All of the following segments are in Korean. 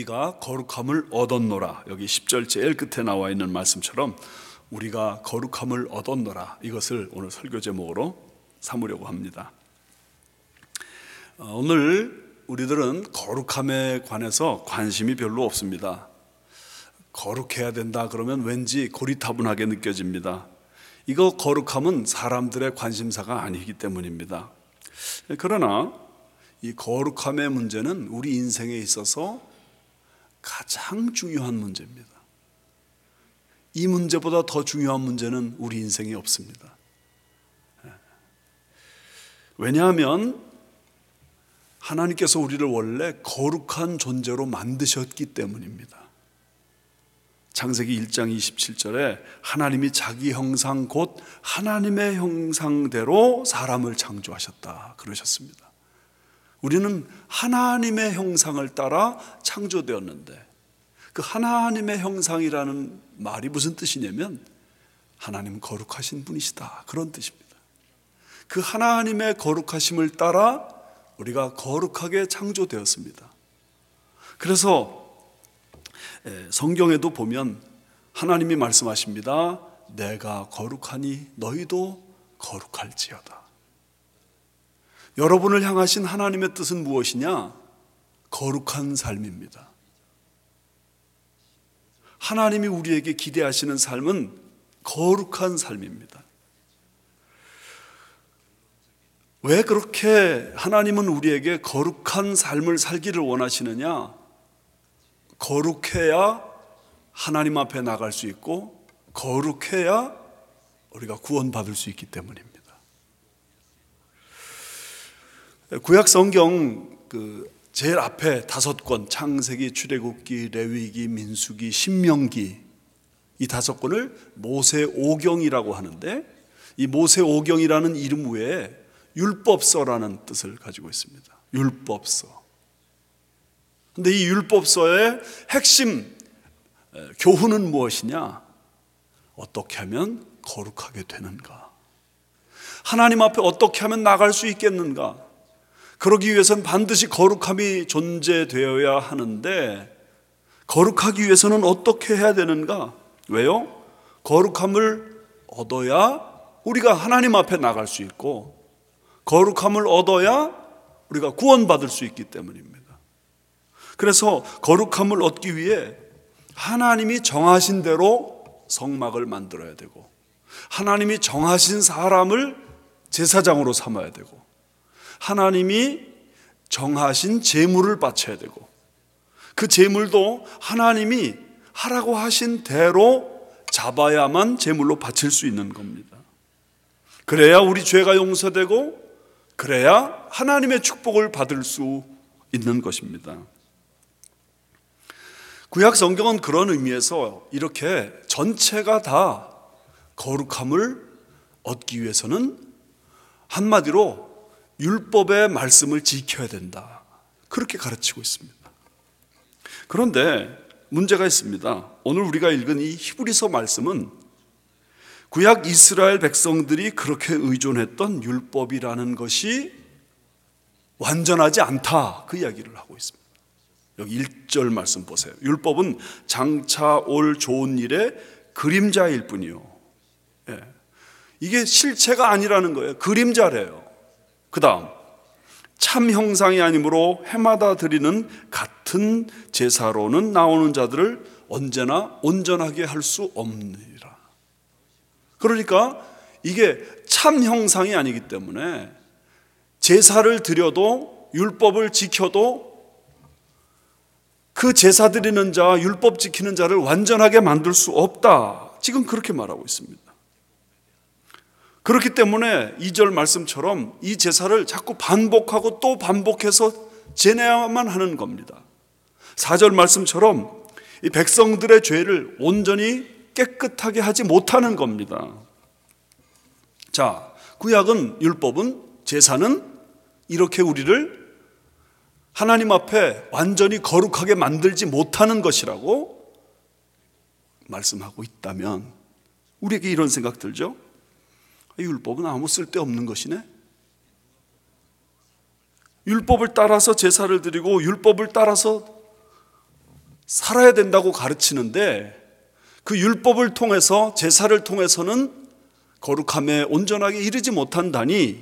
우리가 거룩함을 얻었노라. 여기 10절 제일 끝에 나와 있는 말씀처럼 우리가 거룩함을 얻었노라, 이것을 오늘 설교 제목으로 삼으려고 합니다. 오늘 우리들은 거룩함에 관해서 관심이 별로 없습니다. 거룩해야 된다 그러면 왠지 고리타분하게 느껴집니다. 이거 거룩함은 사람들의 관심사가 아니기 때문입니다. 그러나 이 거룩함의 문제는 우리 인생에 있어서 가장 중요한 문제입니다. 이 문제보다 더 중요한 문제는 우리 인생에 없습니다. 왜냐하면 하나님께서 우리를 원래 거룩한 존재로 만드셨기 때문입니다. 창세기 1장 27절에 하나님이 자기 형상 곧 하나님의 형상대로 사람을 창조하셨다 그러셨습니다. 우리는 하나님의 형상을 따라 창조되었는데, 그 하나님의 형상이라는 말이 무슨 뜻이냐면 하나님 거룩하신 분이시다, 그런 뜻입니다. 그 하나님의 거룩하심을 따라 우리가 거룩하게 창조되었습니다. 그래서 성경에도 보면 하나님이 말씀하십니다. 내가 거룩하니 너희도 거룩할지어다. 여러분을 향하신 하나님의 뜻은 무엇이냐? 거룩한 삶입니다. 하나님이 우리에게 기대하시는 삶은 거룩한 삶입니다. 왜 그렇게 하나님은 우리에게 거룩한 삶을 살기를 원하시느냐? 거룩해야 하나님 앞에 나갈 수 있고, 거룩해야 우리가 구원받을 수 있기 때문입니다. 구약 성경 제일 앞에 5권, 창세기, 출애굽기, 레위기, 민수기, 신명기, 이 5권을 모세오경이라고 하는데, 이 모세오경이라는 이름 외에 율법서라는 뜻을 가지고 있습니다. 율법서. 근데 이 율법서의 핵심 교훈은 무엇이냐? 어떻게 하면 거룩하게 되는가? 하나님 앞에 어떻게 하면 나갈 수 있겠는가? 그러기 위해서는 반드시 거룩함이 존재되어야 하는데, 거룩하기 위해서는 어떻게 해야 되는가? 왜요? 거룩함을 얻어야 우리가 하나님 앞에 나갈 수 있고, 거룩함을 얻어야 우리가 구원받을 수 있기 때문입니다. 그래서 거룩함을 얻기 위해 하나님이 정하신 대로 성막을 만들어야 되고, 하나님이 정하신 사람을 제사장으로 삼아야 되고, 하나님이 정하신 제물을 바쳐야 되고, 그 제물도 하나님이 하라고 하신 대로 잡아야만 제물로 바칠 수 있는 겁니다. 그래야 우리 죄가 용서되고, 그래야 하나님의 축복을 받을 수 있는 것입니다. 구약 성경은 그런 의미에서 이렇게 전체가 다 거룩함을 얻기 위해서는 한마디로 율법의 말씀을 지켜야 된다, 그렇게 가르치고 있습니다. 그런데 문제가 있습니다. 오늘 우리가 읽은 이 히브리서 말씀은 구약 이스라엘 백성들이 그렇게 의존했던 율법이라는 것이 완전하지 않다, 그 이야기를 하고 있습니다. 여기 1절 말씀 보세요. 율법은 장차 올 좋은 일의 그림자일 뿐이요. 이게 실체가 아니라는 거예요. 그림자래요. 그 다음, 참 형상이 아니므로 해마다 드리는 같은 제사로는 나오는 자들을 언제나 온전하게 할 수 없느니라. 그러니까 이게 참 형상이 아니기 때문에 제사를 드려도, 율법을 지켜도 그 제사 드리는 자, 율법 지키는 자를 완전하게 만들 수 없다, 지금 그렇게 말하고 있습니다. 그렇기 때문에 2절 말씀처럼 이 제사를 자꾸 반복하고 또 반복해서 지내야만 하는 겁니다. 4절 말씀처럼 이 백성들의 죄를 온전히 깨끗하게 하지 못하는 겁니다. 자, 구약은, 율법은, 제사는 이렇게 우리를 하나님 앞에 완전히 거룩하게 만들지 못하는 것이라고 말씀하고 있다면 우리에게 이런 생각 들죠? 율법은 아무 쓸데없는 것이네. 율법을 따라서 제사를 드리고 율법을 따라서 살아야 된다고 가르치는데 그 율법을 통해서, 제사를 통해서는 거룩함에 온전하게 이르지 못한다니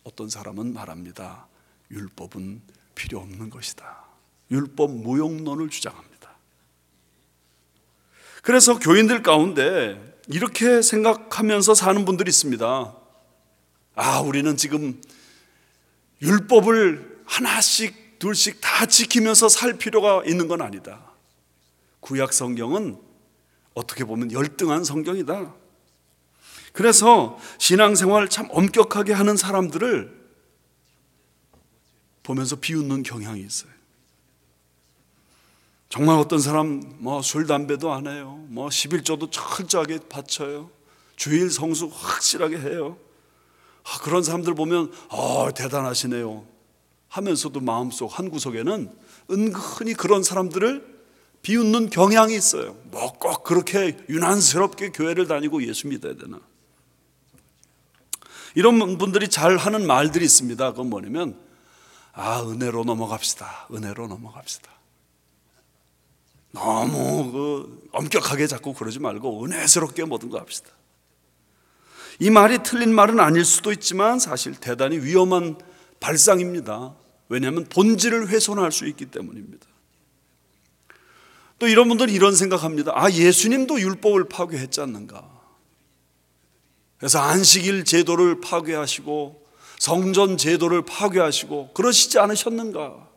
어떤 사람은 말합니다. 율법은 필요 없는 것이다. 율법 무용론을 주장합니다. 그래서 교인들 가운데 이렇게 생각하면서 사는 분들이 있습니다. 우리는 지금 율법을 하나씩 둘씩 다 지키면서 살 필요가 있는 건 아니다. 구약 성경은 어떻게 보면 열등한 성경이다. 그래서 신앙생활 참 엄격하게 하는 사람들을 보면서 비웃는 경향이 있어요. 정말 어떤 사람 술 담배도 안 해요. 11조도 철저하게 바쳐요. 주일 성수 확실하게 해요. 그런 사람들 보면 대단하시네요 하면서도 마음속 한구석에는 은근히 그런 사람들을 비웃는 경향이 있어요. 꼭 그렇게 유난스럽게 교회를 다니고 예수 믿어야 되나? 이런 분들이 잘 하는 말들이 있습니다. 그건 뭐냐면 은혜로 넘어갑시다. 은혜로 넘어갑시다. 너무 엄격하게 자꾸 그러지 말고 은혜스럽게 모든 거 합시다. 이 말이 틀린 말은 아닐 수도 있지만 사실 대단히 위험한 발상입니다. 왜냐하면 본질을 훼손할 수 있기 때문입니다. 또 이런 분들은 이런 생각합니다. 예수님도 율법을 파괴했지 않는가? 그래서 안식일 제도를 파괴하시고 성전 제도를 파괴하시고 그러시지 않으셨는가?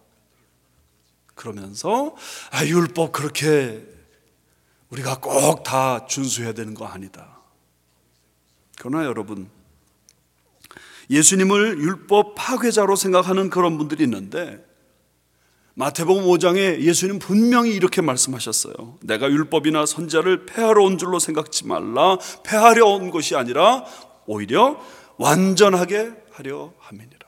그러면서 율법 그렇게 우리가 꼭 다 준수해야 되는 거 아니다. 그러나 여러분, 예수님을 율법 파괴자로 생각하는 그런 분들이 있는데 마태복음 5장에 예수님 분명히 이렇게 말씀하셨어요. 내가 율법이나 선지자를 폐하러 온 줄로 생각지 말라. 폐하려 온 것이 아니라 오히려 완전하게 하려 함이니라.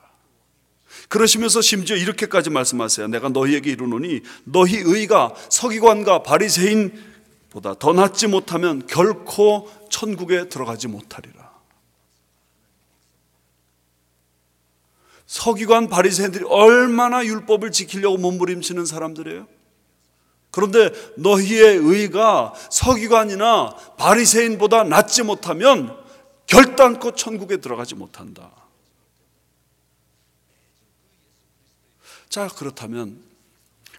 그러시면서 심지어 이렇게까지 말씀하세요. 내가 너희에게 이르노니 너희 의가 서기관과 바리새인보다 더 낫지 못하면 결코 천국에 들어가지 못하리라. 서기관 바리새인들이 얼마나 율법을 지키려고 몸부림치는 사람들이에요. 그런데 너희의 의가 서기관이나 바리새인보다 낫지 못하면 결단코 천국에 들어가지 못한다. 자, 그렇다면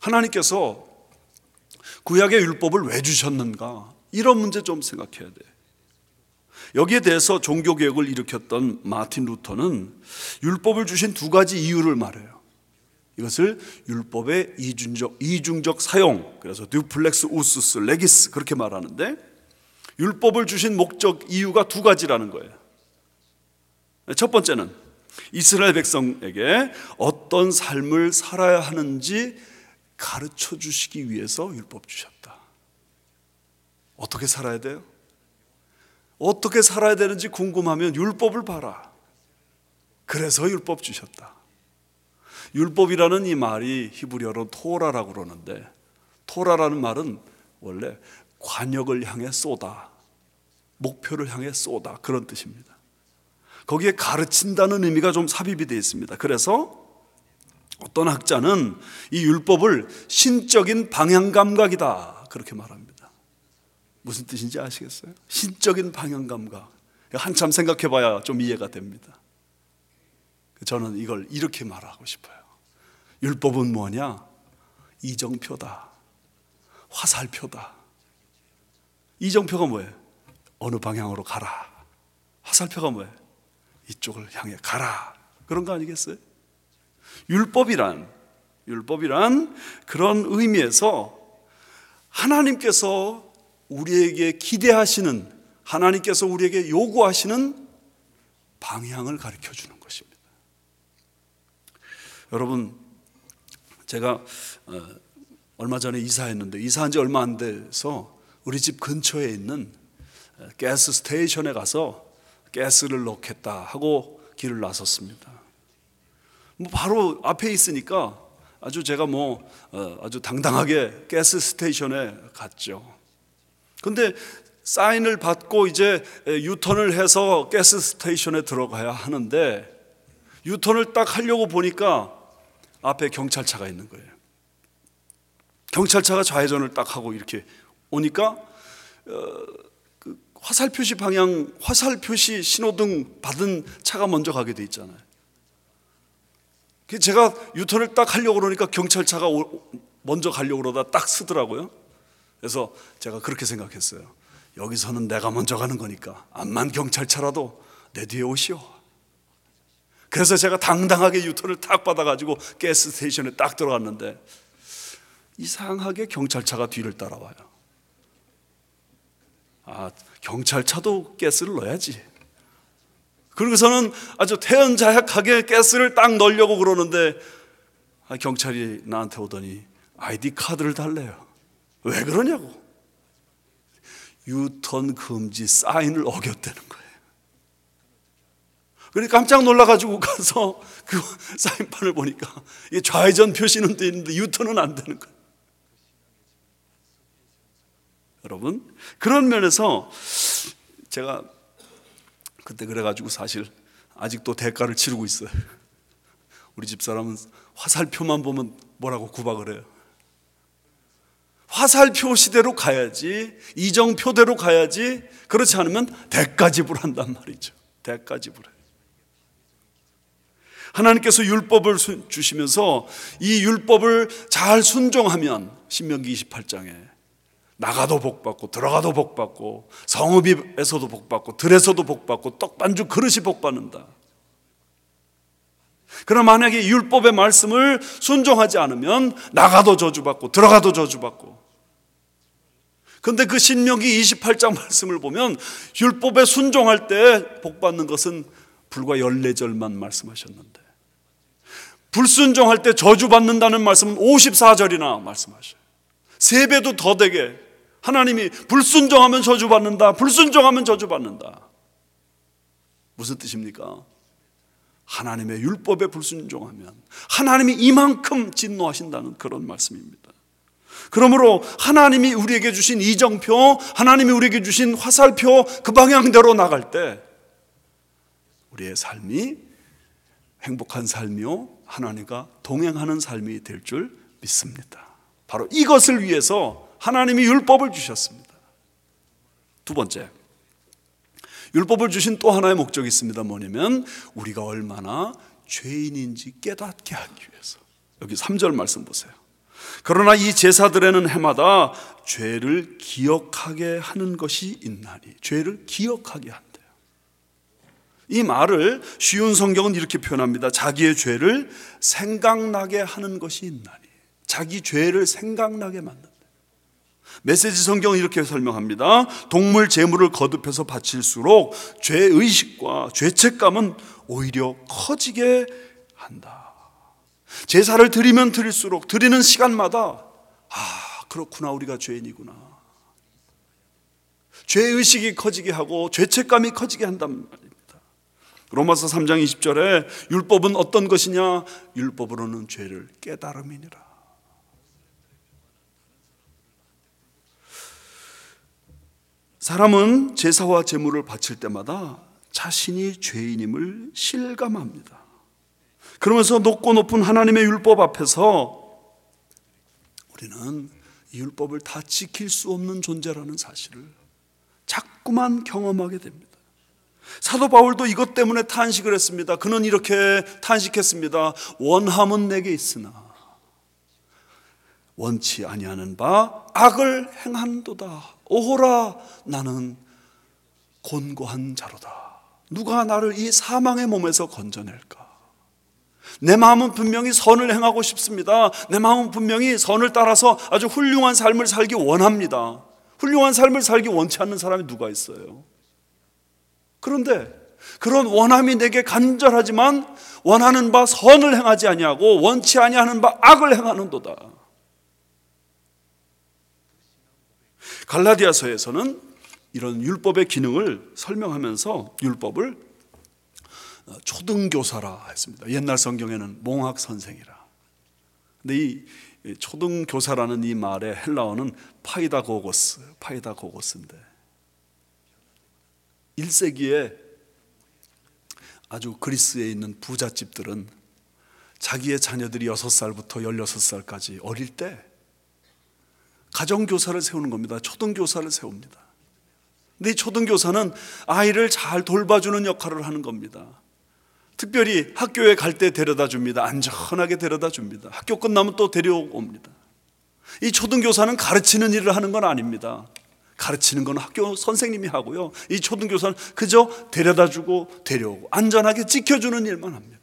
하나님께서 구약의 율법을 왜 주셨는가? 이런 문제 좀 생각해야 돼. 여기에 대해서 종교개혁을 일으켰던 마틴 루터는 율법을 주신 두 가지 이유를 말해요. 이것을 율법의 이중적 사용, 그래서 듀플렉스 우스스 레기스 그렇게 말하는데, 율법을 주신 목적 이유가 두 가지라는 거예요. 첫 번째는 이스라엘 백성에게 어떤 삶을 살아야 하는지 가르쳐 주시기 위해서 율법 주셨다. 어떻게 살아야 돼요? 어떻게 살아야 되는지 궁금하면 율법을 봐라. 그래서 율법 주셨다. 율법이라는 이 말이 히브리어로 토라라고 그러는데, 토라라는 말은 원래 관역을 향해 쏘다, 목표를 향해 쏘다, 그런 뜻입니다. 거기에 가르친다는 의미가 좀 삽입이 되어 있습니다. 그래서 어떤 학자는 이 율법을 신적인 방향 감각이다 그렇게 말합니다. 무슨 뜻인지 아시겠어요? 신적인 방향 감각. 한참 생각해 봐야 좀 이해가 됩니다. 저는 이걸 이렇게 말하고 싶어요. 율법은 뭐냐? 이정표다. 화살표다. 이정표가 뭐예요? 어느 방향으로 가라. 화살표가 뭐예요? 이쪽을 향해 가라. 그런 거 아니겠어요? 율법이란 그런 의미에서 하나님께서 우리에게 기대하시는, 하나님께서 우리에게 요구하시는 방향을 가르쳐 주는 것입니다. 여러분, 제가 얼마 전에 이사했는데, 이사한 지 얼마 안 돼서 우리 집 근처에 있는 가스 스테이션에 가서 가스를 넣겠다 하고 길을 나섰습니다. 바로 앞에 있으니까 제가 아주 당당하게 가스 스테이션에 갔죠. 근데 사인을 받고 이제 유턴을 해서 가스 스테이션에 들어가야 하는데, 유턴을 딱 하려고 보니까 앞에 경찰차가 있는 거예요. 경찰차가 좌회전을 딱 하고 이렇게 오니까 그 화살 표시 신호등 받은 차가 먼저 가게 돼 있잖아요. 제가 유턴을 딱 하려고 그러니까 경찰차가 먼저 가려고 그러다 딱 서더라고요. 그래서 제가 그렇게 생각했어요. 여기서는 내가 먼저 가는 거니까 암만 경찰차라도 내 뒤에 오시오. 그래서 제가 당당하게 유턴을 딱 받아가지고 가스 스테이션에 딱 들어갔는데 이상하게 경찰차가 뒤를 따라와요. 아, 경찰차도 가스를 넣어야지. 그러고서는 아주 태연자약하게 가스를 딱 넣으려고 그러는데 경찰이 나한테 오더니 아이디 카드를 달래요. 왜 그러냐고. 유턴 금지 사인을 어겼다는 거예요. 그래서 깜짝 놀라가지고 가서 그 사인판을 보니까 이게 좌회전 표시는 돼 있는데 유턴은 안 되는 거예요. 여러분, 그런 면에서 제가 그때 그래가지고 사실 아직도 대가를 치르고 있어요. 우리 집사람은 화살표만 보면 뭐라고 구박을 해요. 화살표 시대로 가야지, 이정표대로 가야지, 그렇지 않으면 대가 지불한단 말이죠. 대가 지불해. 하나님께서 율법을 주시면서 이 율법을 잘 순종하면 신명기 28장에 나가도 복받고 들어가도 복받고 성읍에서도 복받고 들에서도 복받고 떡반죽 그릇이 복받는다. 그러나 만약에 율법의 말씀을 순종하지 않으면 나가도 저주받고 들어가도 저주받고. 그런데 그 신명기 28장 말씀을 보면 율법에 순종할 때 복받는 것은 불과 14절만 말씀하셨는데 불순종할 때 저주받는다는 말씀은 54절이나 말씀하셔요. 3배도 더 되게 하나님이 불순종하면 저주받는다, 불순종하면 저주받는다. 무슨 뜻입니까? 하나님의 율법에 불순종하면 하나님이 이만큼 진노하신다는 그런 말씀입니다. 그러므로 하나님이 우리에게 주신 이정표, 하나님이 우리에게 주신 화살표 그 방향대로 나갈 때 우리의 삶이 행복한 삶이요 하나님과 동행하는 삶이 될 줄 믿습니다. 바로 이것을 위해서 하나님이 율법을 주셨습니다. 두 번째, 율법을 주신 또 하나의 목적이 있습니다. 뭐냐면 우리가 얼마나 죄인인지 깨닫게 하기 위해서. 여기 3절 말씀 보세요. 그러나 이 제사들에는 해마다 죄를 기억하게 하는 것이 있나니. 죄를 기억하게 한대요. 이 말을 쉬운 성경은 이렇게 표현합니다. 자기의 죄를 생각나게 하는 것이 있나니. 자기 죄를 생각나게 만든다. 메시지 성경은 이렇게 설명합니다. 동물 제물을 거듭해서 바칠수록 죄의식과 죄책감은 오히려 커지게 한다. 제사를 드리면 드릴수록 드리는 시간마다 그렇구나, 우리가 죄인이구나. 죄의식이 커지게 하고 죄책감이 커지게 한단 말입니다. 로마서 3장 20절에 율법은 어떤 것이냐? 율법으로는 죄를 깨달음이니라. 사람은 제사와 제물을 바칠 때마다 자신이 죄인임을 실감합니다. 그러면서 높고 높은 하나님의 율법 앞에서 우리는 이 율법을 다 지킬 수 없는 존재라는 사실을 자꾸만 경험하게 됩니다. 사도 바울도 이것 때문에 탄식을 했습니다. 그는 이렇게 탄식했습니다. 원함은 내게 있으나 원치 아니하는 바 악을 행한도다. 오호라, 나는 곤고한 자로다. 누가 나를 이 사망의 몸에서 건져낼까? 내 마음은 분명히 선을 행하고 싶습니다. 내 마음은 분명히 선을 따라서 아주 훌륭한 삶을 살기 원합니다. 훌륭한 삶을 살기 원치 않는 사람이 누가 있어요? 그런데 그런 원함이 내게 간절하지만 원하는 바 선을 행하지 아니하고 원치 아니하는 바 악을 행하는도다. 갈라디아서에서는 이런 율법의 기능을 설명하면서 율법을 초등교사라 했습니다. 옛날 성경에는 몽학 선생이라. 근데 이 초등교사라는 이 말의 헬라어는 파이다고고스인데 1세기에 아주 그리스에 있는 부잣집들은 자기의 자녀들이 6살부터 16살까지 어릴 때 가정교사를 세우는 겁니다. 초등교사를 세웁니다. 근데 이 초등교사는 아이를 잘 돌봐주는 역할을 하는 겁니다. 특별히 학교에 갈 때 데려다 줍니다. 안전하게 데려다 줍니다. 학교 끝나면 또 데려옵니다. 이 초등교사는 가르치는 일을 하는 건 아닙니다. 가르치는 건 학교 선생님이 하고요. 이 초등교사는 그저 데려다 주고 데려오고 안전하게 지켜주는 일만 합니다.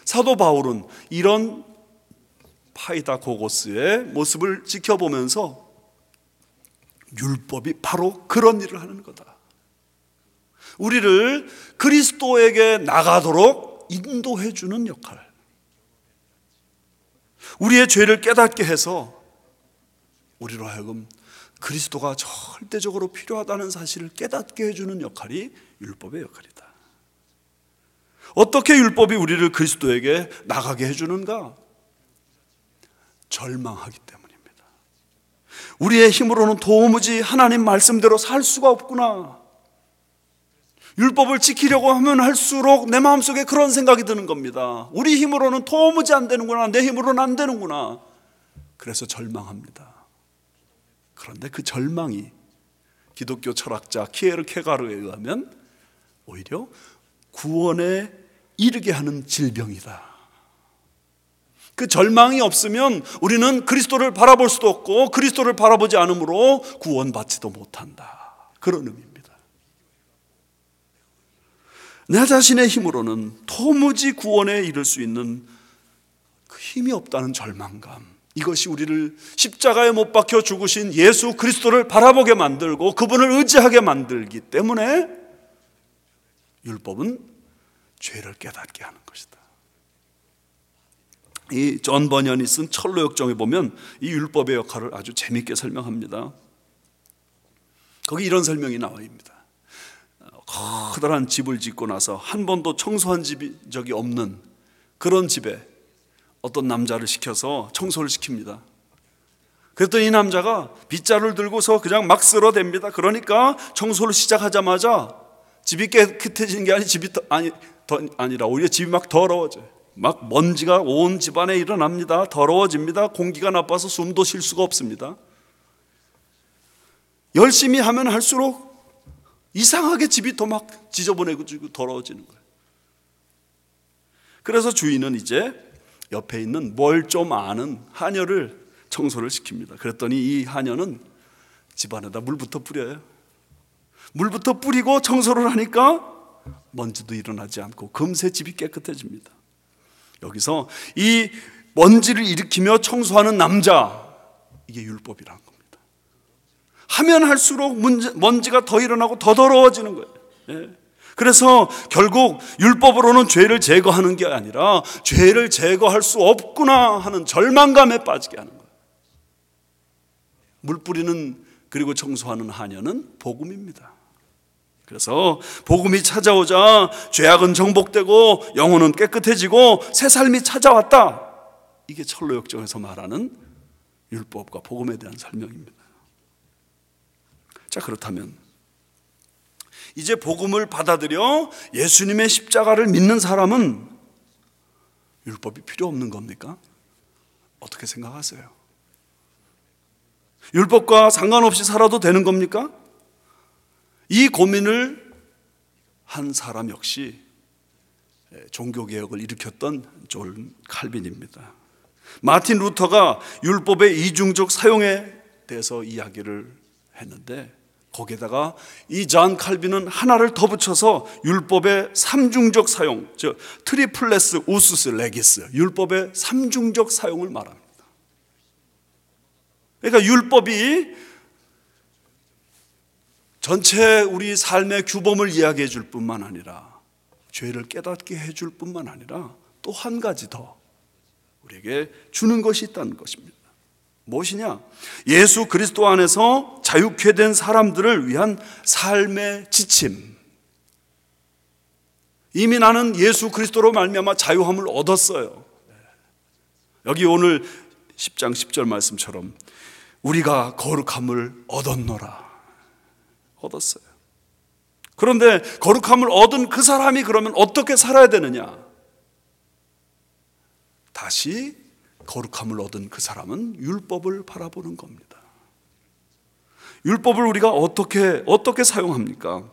사도 바울은 이런 파이다고고스의 모습을 지켜보면서 율법이 바로 그런 일을 하는 거다. 우리를 그리스도에게 나가도록 인도해 주는 역할. 우리의 죄를 깨닫게 해서 우리로 하여금 그리스도가 절대적으로 필요하다는 사실을 깨닫게 해주는 역할이 율법의 역할이다. 어떻게 율법이 우리를 그리스도에게 나가게 해주는가? 절망하기 때문입니다. 우리의 힘으로는 도무지 하나님 말씀대로 살 수가 없구나. 율법을 지키려고 하면 할수록 내 마음속에 그런 생각이 드는 겁니다. 우리 힘으로는 도무지 안 되는구나. 내 힘으로는 안 되는구나. 그래서 절망합니다. 그런데 그 절망이 기독교 철학자 키에르케가르에 의하면 오히려 구원에 이르게 하는 질병이다. 그 절망이 없으면 우리는 그리스도를 바라볼 수도 없고 그리스도를 바라보지 않으므로 구원받지도 못한다. 그런 의미입니다. 내 자신의 힘으로는 도무지 구원에 이를 수 있는 그 힘이 없다는 절망감, 이것이 우리를 십자가에 못 박혀 죽으신 예수 그리스도를 바라보게 만들고 그분을 의지하게 만들기 때문에 율법은 죄를 깨닫게 하는 것이다. 이 존 버년이 쓴 철로 역정에 보면 이 율법의 역할을 아주 재미있게 설명합니다. 거기 이런 설명이 나와있습니다. 커다란 집을 짓고 나서 한 번도 청소한 적이 없는 그런 집에 어떤 남자를 시켜서 청소를 시킵니다. 그랬더니 이 남자가 빗자루를 들고서 그냥 막 쓸어댑니다. 그러니까 청소를 시작하자마자 집이 깨끗해지는 게 아니라 오히려 집이 막 더러워져요. 막 먼지가 온 집안에 일어납니다. 더러워집니다. 공기가 나빠서 숨도 쉴 수가 없습니다. 열심히 하면 할수록 이상하게 집이 더 막 지저분해지고 더러워지는 거예요. 그래서 주인은 이제 옆에 있는 뭘 좀 아는 하녀를 청소를 시킵니다. 그랬더니 이 하녀는 집안에다 물부터 뿌려요. 물부터 뿌리고 청소를 하니까 먼지도 일어나지 않고 금세 집이 깨끗해집니다. 여기서 이 먼지를 일으키며 청소하는 남자, 이게 율법이라는 겁니다. 하면 할수록 먼지가 더 일어나고 더 더러워지는 거예요. 예. 그래서 결국 율법으로는 죄를 제거하는 게 아니라 죄를 제거할 수 없구나 하는 절망감에 빠지게 하는 거예요. 물 뿌리는 그리고 청소하는 하녀는 복음입니다. 그래서 복음이 찾아오자 죄악은 정복되고 영혼은 깨끗해지고 새 삶이 찾아왔다. 이게 철로 역정에서 말하는 율법과 복음에 대한 설명입니다. 자, 그렇다면 이제 복음을 받아들여 예수님의 십자가를 믿는 사람은 율법이 필요 없는 겁니까? 어떻게 생각하세요? 율법과 상관없이 살아도 되는 겁니까? 이 고민을 한 사람 역시 종교개혁을 일으켰던 존 칼빈입니다. 마틴 루터가 율법의 이중적 사용에 대해서 이야기를 했는데 거기에다가 이 존 칼빈은 하나를 더 붙여서 율법의 삼중적 사용, 즉 트리플레스 우스스 레기스, 율법의 삼중적 사용을 말합니다. 그러니까 율법이 전체 우리 삶의 규범을 이야기해 줄 뿐만 아니라 죄를 깨닫게 해줄 뿐만 아니라 또 한 가지 더 우리에게 주는 것이 있다는 것입니다. 무엇이냐? 예수 그리스도 안에서 자유케 된 사람들을 위한 삶의 지침. 이미 나는 예수 그리스도로 말미암아 자유함을 얻었어요. 여기 오늘 10장 10절 말씀처럼 우리가 거룩함을 얻었노라. 얻었어요. 그런데 거룩함을 얻은 그 사람이 그러면 어떻게 살아야 되느냐? 다시 거룩함을 얻은 그 사람은 율법을 바라보는 겁니다. 율법을 우리가 어떻게 사용합니까?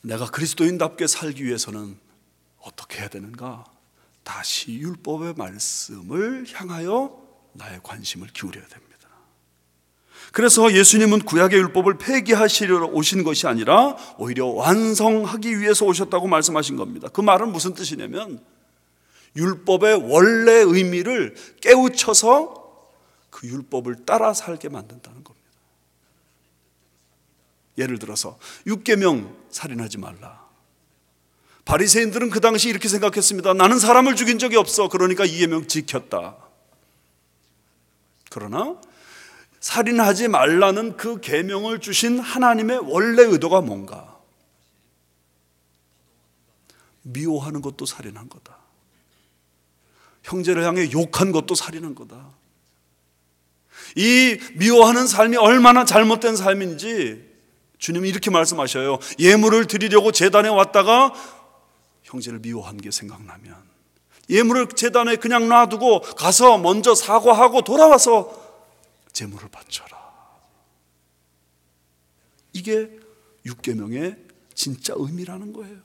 내가 그리스도인답게 살기 위해서는 어떻게 해야 되는가? 다시 율법의 말씀을 향하여 나의 관심을 기울여야 됩니다. 그래서 예수님은 구약의 율법을 폐기하시려 오신 것이 아니라 오히려 완성하기 위해서 오셨다고 말씀하신 겁니다. 그 말은 무슨 뜻이냐면 율법의 원래 의미를 깨우쳐서 그 율법을 따라 살게 만든다는 겁니다. 예를 들어서 6계명 살인하지 말라. 바리새인들은 그 당시 이렇게 생각했습니다. 나는 사람을 죽인 적이 없어. 그러니까 2계명 지켰다. 그러나 살인하지 말라는 그 계명을 주신 하나님의 원래 의도가 뭔가? 미워하는 것도 살인한 거다. 형제를 향해 욕한 것도 살인한 거다. 이 미워하는 삶이 얼마나 잘못된 삶인지 주님이 이렇게 말씀하셔요. 예물을 드리려고 제단에 왔다가 형제를 미워한 게 생각나면 예물을 제단에 그냥 놔두고 가서 먼저 사과하고 돌아와서 제물을 바쳐라. 이게 6계명의 진짜 의미라는 거예요.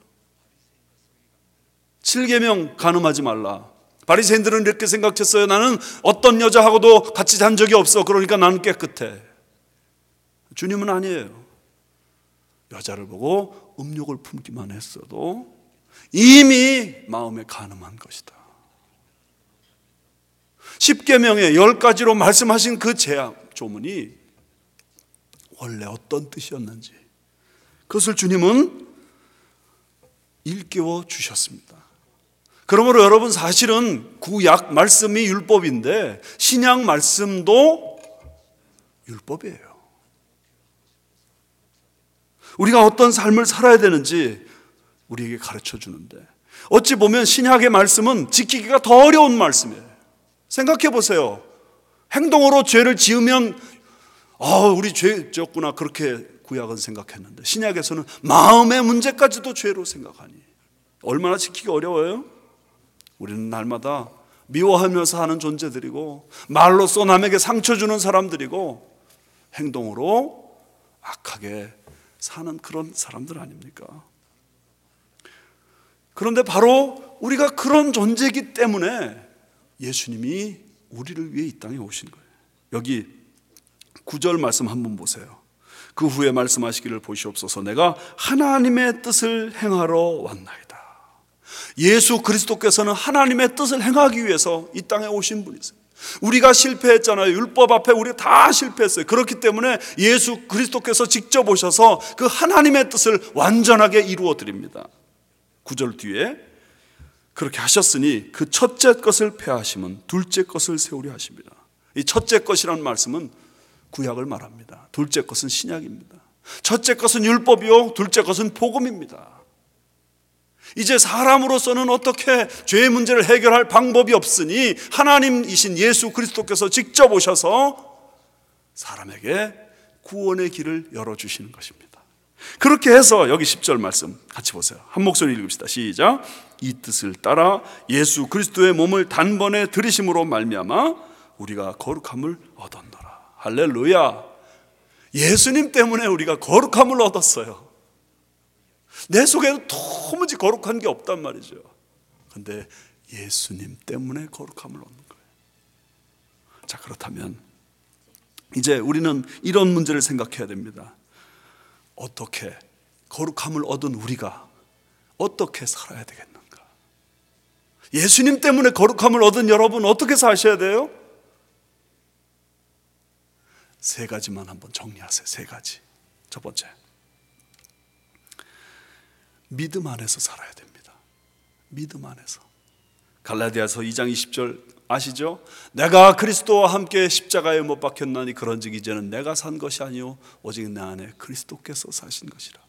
7계명 간음하지 말라. 바리새인들은 이렇게 생각했어요. 나는 어떤 여자하고도 같이 잔 적이 없어. 그러니까 나는 깨끗해. 주님은 아니에요. 여자를 보고 음욕을 품기만 했어도 이미 마음에 간음한 것이다. 10계명의 10가지로 말씀하신 그 제약 조문이 원래 어떤 뜻이었는지 그것을 주님은 일깨워 주셨습니다. 그러므로 여러분 사실은 구약 말씀이 율법인데 신약 말씀도 율법이에요. 우리가 어떤 삶을 살아야 되는지 우리에게 가르쳐 주는데 어찌 보면 신약의 말씀은 지키기가 더 어려운 말씀이에요. 생각해 보세요. 행동으로 죄를 지으면 우리 죄 지었구나 그렇게 구약은 생각했는데 신약에서는 마음의 문제까지도 죄로 생각하니 얼마나 지키기 어려워요? 우리는 날마다 미워하면서 하는 존재들이고 말로써 남에게 상처 주는 사람들이고 행동으로 악하게 사는 그런 사람들 아닙니까? 그런데 바로 우리가 그런 존재이기 때문에 예수님이 우리를 위해 이 땅에 오신 거예요. 여기 9절 말씀 한번 보세요. 그 후에 말씀하시기를 보시옵소서. 내가 하나님의 뜻을 행하러 왔나이다. 예수 그리스도께서는 하나님의 뜻을 행하기 위해서 이 땅에 오신 분이세요. 우리가 실패했잖아요. 율법 앞에 우리가 다 실패했어요. 그렇기 때문에 예수 그리스도께서 직접 오셔서 그 하나님의 뜻을 완전하게 이루어 드립니다. 9절 뒤에 그렇게 하셨으니 그 첫째 것을 폐하시면 둘째 것을 세우려 하십니다. 이 첫째 것이라는 말씀은 구약을 말합니다. 둘째 것은 신약입니다. 첫째 것은 율법이요 둘째 것은 복음입니다. 이제 사람으로서는 어떻게 죄의 문제를 해결할 방법이 없으니 하나님이신 예수 그리스도께서 직접 오셔서 사람에게 구원의 길을 열어주시는 것입니다. 그렇게 해서 여기 10절 말씀 같이 보세요. 한 목소리 읽읍시다. 시작. 이 뜻을 따라 예수 그리스도의 몸을 단번에 들이심으로 말미암아 우리가 거룩함을 얻었노라. 할렐루야. 예수님 때문에 우리가 거룩함을 얻었어요. 내 속에는 도무지 거룩한 게 없단 말이죠. 그런데 예수님 때문에 거룩함을 얻는 거예요. 자, 그렇다면 이제 우리는 이런 문제를 생각해야 됩니다. 어떻게 거룩함을 얻은 우리가 어떻게 살아야 되겠는가? 예수님 때문에 거룩함을 얻은 여러분 어떻게 사셔야 돼요? 세 가지만 한번 정리하세요. 세 가지. 첫 번째, 믿음 안에서 살아야 됩니다. 믿음 안에서. 갈라디아서 2장 20절 아시죠? 내가 그리스도와 함께 십자가에 못 박혔나니 그런즉 이제는 내가 산 것이 아니요 오직 내 안에 그리스도께서 사신 것이라.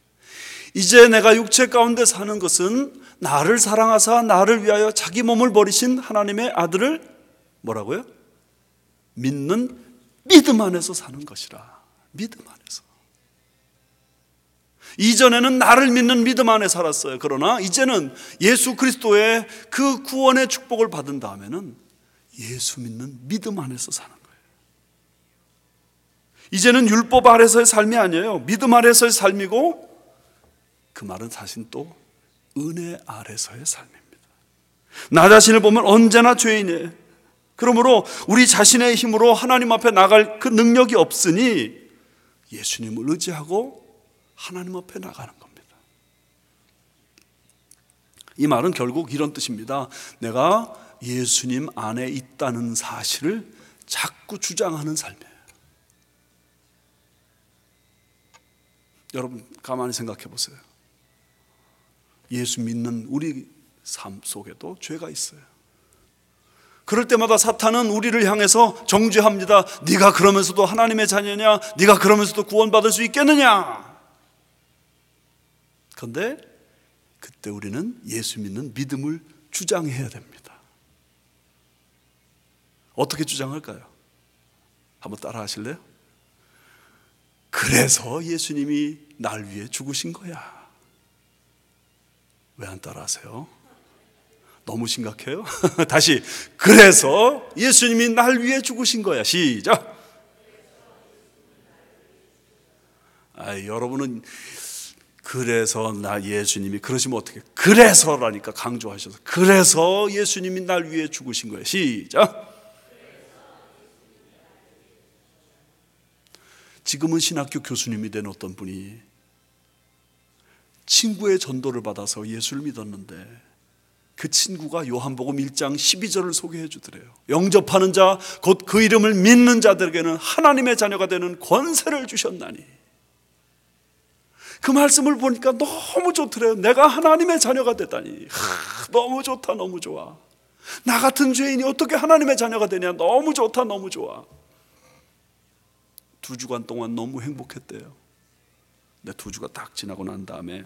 이제 내가 육체 가운데 사는 것은 나를 사랑하사 나를 위하여 자기 몸을 버리신 하나님의 아들을 뭐라고요? 믿는 믿음 안에서 사는 것이라. 믿음 안에서. 이전에는 나를 믿는 믿음 안에 살았어요. 그러나 이제는 예수 그리스도의 그 구원의 축복을 받은 다음에는 예수 믿는 믿음 안에서 사는 거예요. 이제는 율법 아래서의 삶이 아니에요. 믿음 아래서의 삶이고, 그 말은 사실 또 은혜 아래서의 삶입니다. 나 자신을 보면 언제나 죄인이에요. 그러므로 우리 자신의 힘으로 하나님 앞에 나갈 그 능력이 없으니 예수님을 의지하고 하나님 앞에 나가는 겁니다. 이 말은 결국 이런 뜻입니다. 내가 예수님 안에 있다는 사실을 자꾸 주장하는 삶이에요. 여러분 가만히 생각해 보세요. 예수 믿는 우리 삶 속에도 죄가 있어요. 그럴 때마다 사탄은 우리를 향해서 정죄합니다. 네가 그러면서도 하나님의 자녀냐? 네가 그러면서도 구원받을 수 있겠느냐? 그런데 그때 우리는 예수 믿는 믿음을 주장해야 됩니다. 어떻게 주장할까요? 한번 따라 하실래요? 그래서 예수님이 날 위해 죽으신 거야. 왜 안 따라 하세요? 너무 심각해요? 다시, 그래서 예수님이 날 위해 죽으신 거야. 시작. 여러분은 그래서 나 예수님이 그러시면 어떻게? 그래서라니까 강조하셔서, 그래서 예수님이 날 위해 죽으신 거야. 시작. 지금은 신학교 교수님이 된 어떤 분이 친구의 전도를 받아서 예수를 믿었는데, 그 친구가 요한복음 1장 12절을 소개해 주더래요. 영접하는 자 곧 그 이름을 믿는 자들에게는 하나님의 자녀가 되는 권세를 주셨나니. 그 말씀을 보니까 너무 좋더래요. 내가 하나님의 자녀가 되다니. 너무 좋다, 너무 좋아. 나 같은 죄인이 어떻게 하나님의 자녀가 되냐. 너무 좋다, 너무 좋아. 2주간 동안 너무 행복했대요. 근데 2주가 딱 지나고 난 다음에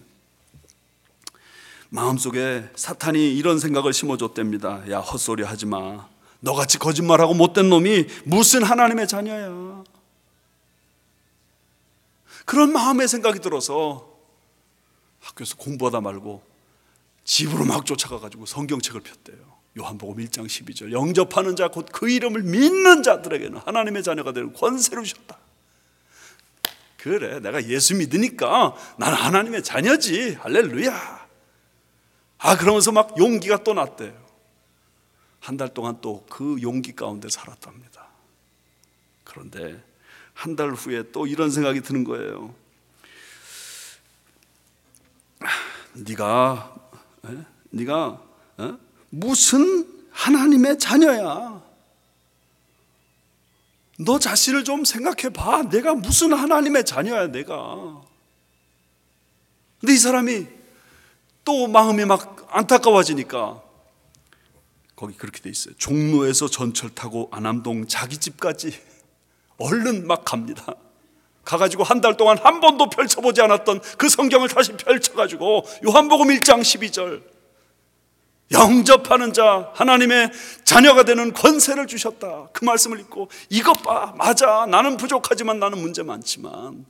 마음속에 사탄이 이런 생각을 심어줬답니다. 야, 헛소리 하지 마. 너같이 거짓말하고 못된 놈이 무슨 하나님의 자녀야. 그런 마음의 생각이 들어서 학교에서 공부하다 말고 집으로 막 쫓아가가지고 성경책을 폈대요. 요한복음 1장 12절. 영접하는 자 곧 그 이름을 믿는 자들에게는 하나님의 자녀가 되는 권세를 주셨다. 그래, 내가 예수 믿으니까 나는 하나님의 자녀지. 할렐루야. 그러면서 막 용기가 또 났대요. 한 달 동안 또 그 용기 가운데 살았답니다. 그런데 한 달 후에 또 이런 생각이 드는 거예요. 네가 무슨 하나님의 자녀야? 너 자신을 좀 생각해 봐. 내가 무슨 하나님의 자녀야, 내가. 근데 이 사람이 또 마음이 막 안타까워지니까 거기 그렇게 돼 있어요. 종로에서 전철 타고 안암동 자기 집까지 얼른 막 갑니다. 가가지고 한 달 동안 한 번도 펼쳐보지 않았던 그 성경을 다시 펼쳐가지고 요한복음 1장 12절 영접하는 자 하나님의 자녀가 되는 권세를 주셨다. 그 말씀을 읽고 이것 봐, 맞아, 나는 부족하지만, 나는 문제 많지만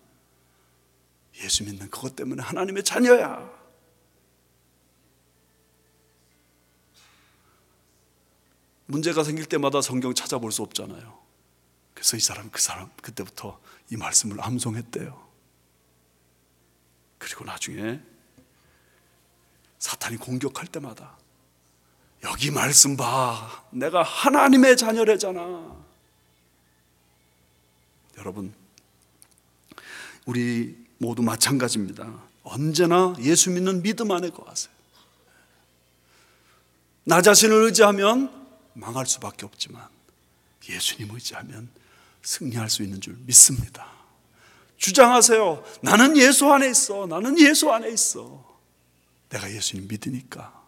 예수 믿는 그것 때문에 하나님의 자녀야. 문제가 생길 때마다 성경 찾아볼 수 없잖아요. 그래서 이 사람 그때부터 이 말씀을 암송했대요. 그리고 나중에 사탄이 공격할 때마다 여기 말씀 봐, 내가 하나님의 자녀래잖아. 여러분, 우리 모두 마찬가지입니다. 언제나 예수 믿는 믿음 안에 거하세요. 나 자신을 의지하면 망할 수밖에 없지만 예수님 의지하면 승리할 수 있는 줄 믿습니다. 주장하세요. 나는 예수 안에 있어. 나는 예수 안에 있어. 내가 예수님 믿으니까.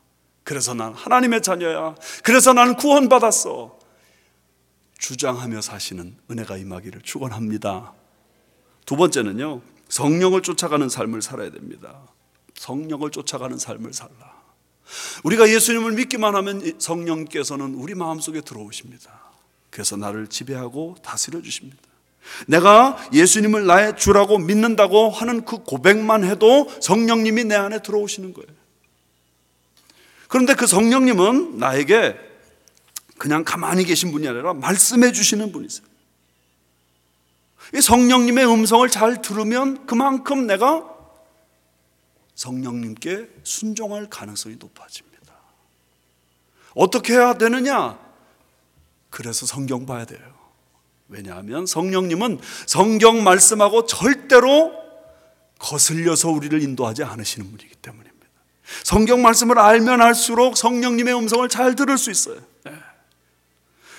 그래서 난 하나님의 자녀야. 그래서 나는 구원받았어. 주장하며 사시는 은혜가 임하기를 축원합니다. 두 번째는요, 성령을 쫓아가는 삶을 살아야 됩니다. 성령을 쫓아가는 삶을 살라. 우리가 예수님을 믿기만 하면 성령께서는 우리 마음속에 들어오십니다. 그래서 나를 지배하고 다스려 주십니다. 내가 예수님을 나의 주라고 믿는다고 하는 그 고백만 해도 성령님이 내 안에 들어오시는 거예요. 그런데 그 성령님은 나에게 그냥 가만히 계신 분이 아니라 말씀해 주시는 분이세요. 이 성령님의 음성을 잘 들으면 그만큼 내가 성령님께 순종할 가능성이 높아집니다. 어떻게 해야 되느냐? 그래서 성경 봐야 돼요. 왜냐하면 성령님은 성경 말씀하고 절대로 거슬려서 우리를 인도하지 않으시는 분이기 때문입니다. 성경 말씀을 알면 알수록 성령님의 음성을 잘 들을 수 있어요.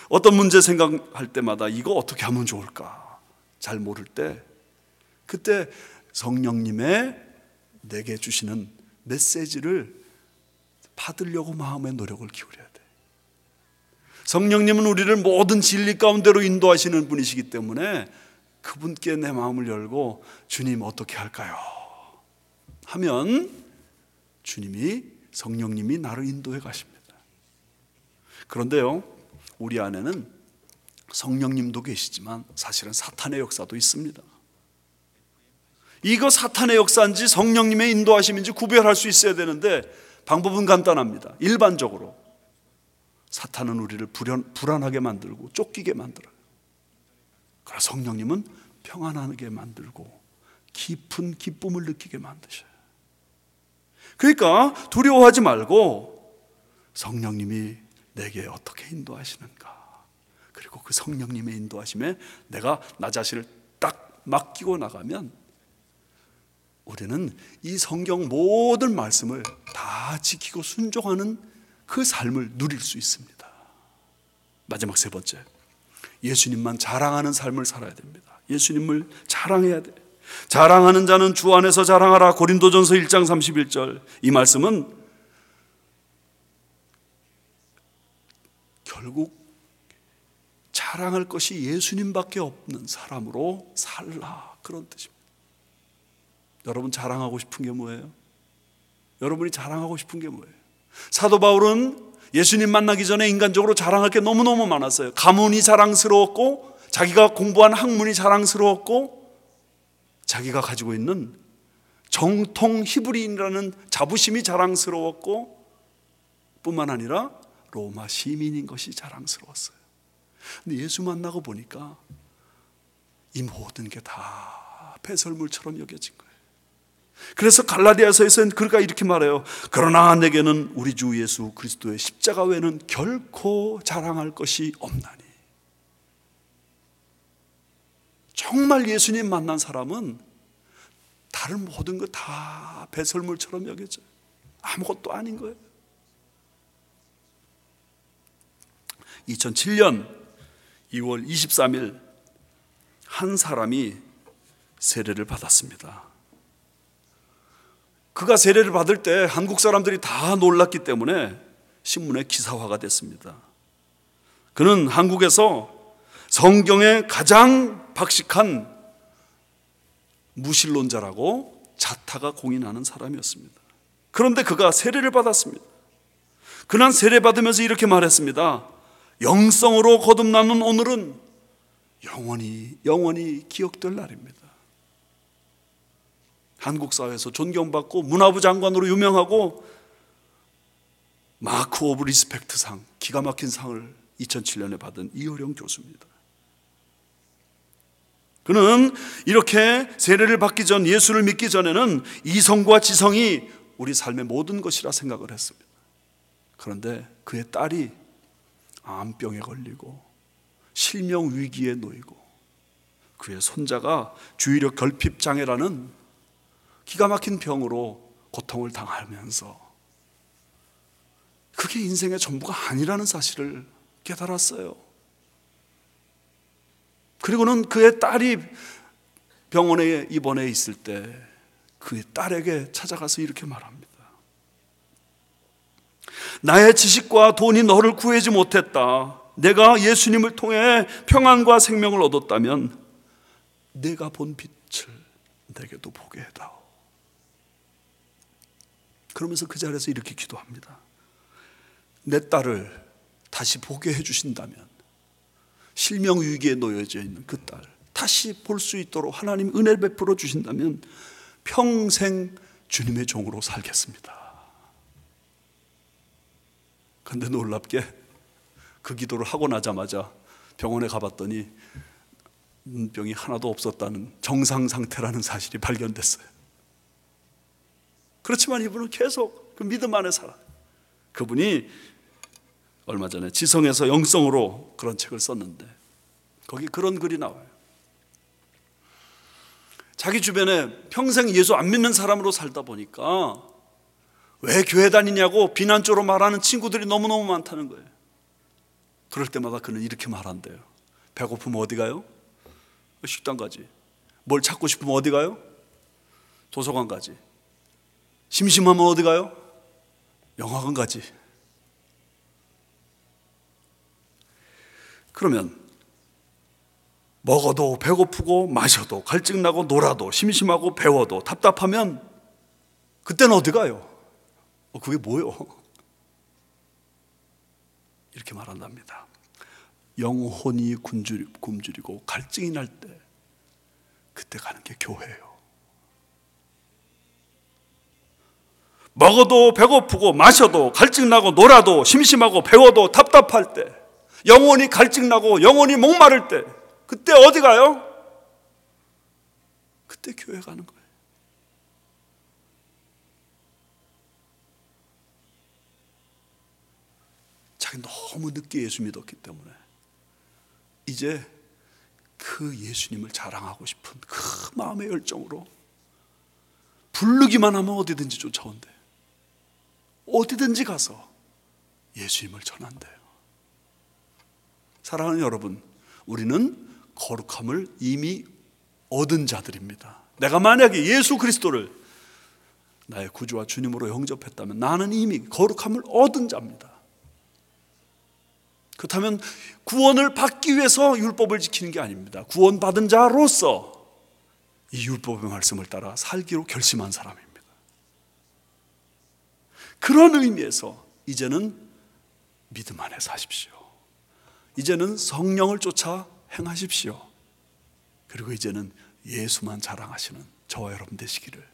어떤 문제 생각할 때마다 이거 어떻게 하면 좋을까 잘 모를 때, 그때 성령님의 내게 주시는 메시지를 받으려고 마음의 노력을 기울여야 돼. 성령님은 우리를 모든 진리 가운데로 인도하시는 분이시기 때문에 그분께 내 마음을 열고 주님 어떻게 할까요? 하면 주님이, 성령님이 나를 인도해 가십니다. 그런데요, 우리 안에는 성령님도 계시지만 사실은 사탄의 역사도 있습니다. 이거 사탄의 역사인지 성령님의 인도하심인지 구별할 수 있어야 되는데 방법은 간단합니다. 일반적으로 사탄은 우리를 불안하게 만들고 쫓기게 만들어요. 그러나 성령님은 평안하게 만들고 깊은 기쁨을 느끼게 만드셔요. 그러니까 두려워하지 말고 성령님이 내게 어떻게 인도하시는가, 그리고 그 성령님의 인도하심에 내가 나 자신을 딱 맡기고 나가면 우리는 이 성경 모든 말씀을 다 지키고 순종하는 그 삶을 누릴 수 있습니다. 마지막 세 번째, 예수님만 자랑하는 삶을 살아야 됩니다. 예수님을 자랑해야 돼. 자랑하는 자는 주 안에서 자랑하라. 고린도전서 1장 31절. 이 말씀은 결국 자랑할 것이 예수님밖에 없는 사람으로 살라, 그런 뜻입니다. 여러분 자랑하고 싶은 게 뭐예요? 여러분이 자랑하고 싶은 게 뭐예요? 사도 바울은 예수님 만나기 전에 인간적으로 자랑할 게 너무너무 많았어요. 가문이 자랑스러웠고, 자기가 공부한 학문이 자랑스러웠고, 자기가 가지고 있는 정통 히브리인이라는 자부심이 자랑스러웠고, 뿐만 아니라 로마 시민인 것이 자랑스러웠어요. 근데 예수 만나고 보니까 이 모든 게 다 배설물처럼 여겨진 거예요. 그래서 갈라디아서에서는 그가 이렇게 말해요. 그러나 내게는 우리 주 예수 그리스도의 십자가 외에는 결코 자랑할 것이 없나니. 정말 예수님 만난 사람은 다른 모든 거 다 배설물처럼 여겨져요. 아무것도 아닌 거예요. 2007년 2월 23일 한 사람이 세례를 받았습니다. 그가 세례를 받을 때 한국 사람들이 다 놀랐기 때문에 신문에 기사화가 됐습니다. 그는 한국에서 성경에 가장 박식한 무신론자라고 자타가 공인하는 사람이었습니다. 그런데 그가 세례를 받았습니다. 그는 세례 받으면서 이렇게 말했습니다. 영성으로 거듭나는 오늘은 영원히 기억될 날입니다. 한국 사회에서 존경받고 문화부 장관으로 유명하고 마크 오브 리스펙트 상, 기가 막힌 상을 2007년에 받은 이효령 교수입니다. 그는 이렇게 세례를 받기 전, 예수를 믿기 전에는 이성과 지성이 우리 삶의 모든 것이라 생각을 했습니다. 그런데 그의 딸이 암병에 걸리고 실명 위기에 놓이고 그의 손자가 주의력 결핍 장애라는 기가 막힌 병으로 고통을 당하면서 그게 인생의 전부가 아니라는 사실을 깨달았어요. 그리고는 그의 딸이 병원에 입원해 있을 때 그의 딸에게 찾아가서 이렇게 말합니다. 나의 지식과 돈이 너를 구하지 못했다. 내가 예수님을 통해 평안과 생명을 얻었다면 내가 본 빛을 내게도 보게 해다오. 그러면서 그 자리에서 이렇게 기도합니다. 내 딸을 다시 보게 해주신다면, 실명 위기에 놓여져 있는 그 딸 다시 볼 수 있도록 하나님 은혜를 베풀어 주신다면 평생 주님의 종으로 살겠습니다. 그런데 놀랍게 그 기도를 하고 나자마자 병원에 가봤더니 눈병이 하나도 없었다는 정상 상태라는 사실이 발견됐어요. 그렇지만 이분은 계속 그 믿음 안에 살아요. 그분이 얼마 전에 지성에서 영성으로 그런 책을 썼는데 거기 그런 글이 나와요. 자기 주변에 평생 예수 안 믿는 사람으로 살다 보니까 왜 교회 다니냐고 비난적으로 말하는 친구들이 너무너무 많다는 거예요. 그럴 때마다 그는 이렇게 말한대요. 배고프면 어디 가요? 식당 가지. 뭘 찾고 싶으면 어디 가요? 도서관 가지. 심심하면 어디 가요? 영화관 가지. 그러면 먹어도 배고프고 마셔도 갈증나고 놀아도 심심하고 배워도 답답하면 그때는 어디 가요? 그게 뭐요? 이렇게 말한답니다. 영혼이 굶주리고 갈증이 날 때 그때 가는 게 교회예요. 먹어도 배고프고 마셔도 갈증나고 놀아도 심심하고 배워도 답답할 때 영혼이 갈증나고 영혼이 목마를 때 그때 어디 가요? 그때 교회 가는 거예요. 자기 너무 늦게 예수 믿었기 때문에 이제 그 예수님을 자랑하고 싶은 그 마음의 열정으로 부르기만 하면 어디든지 쫓아온대. 어디든지 가서 예수님을 전한대요. 사랑하는 여러분, 우리는 거룩함을 이미 얻은 자들입니다. 내가 만약에 예수 그리스도를 나의 구주와 주님으로 영접했다면 나는 이미 거룩함을 얻은 자입니다. 그렇다면 구원을 받기 위해서 율법을 지키는 게 아닙니다. 구원받은 자로서 이 율법의 말씀을 따라 살기로 결심한 사람입니다. 그런 의미에서 이제는 믿음 안에 사십시오. 이제는 성령을 쫓아 행하십시오. 그리고 이제는 예수만 자랑하시는 저와 여러분 되시기를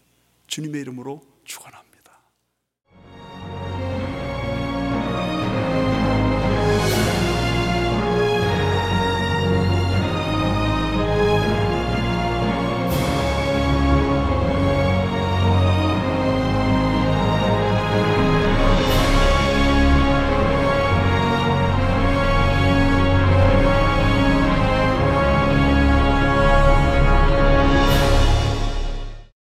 주님의 이름으로 축원합니다.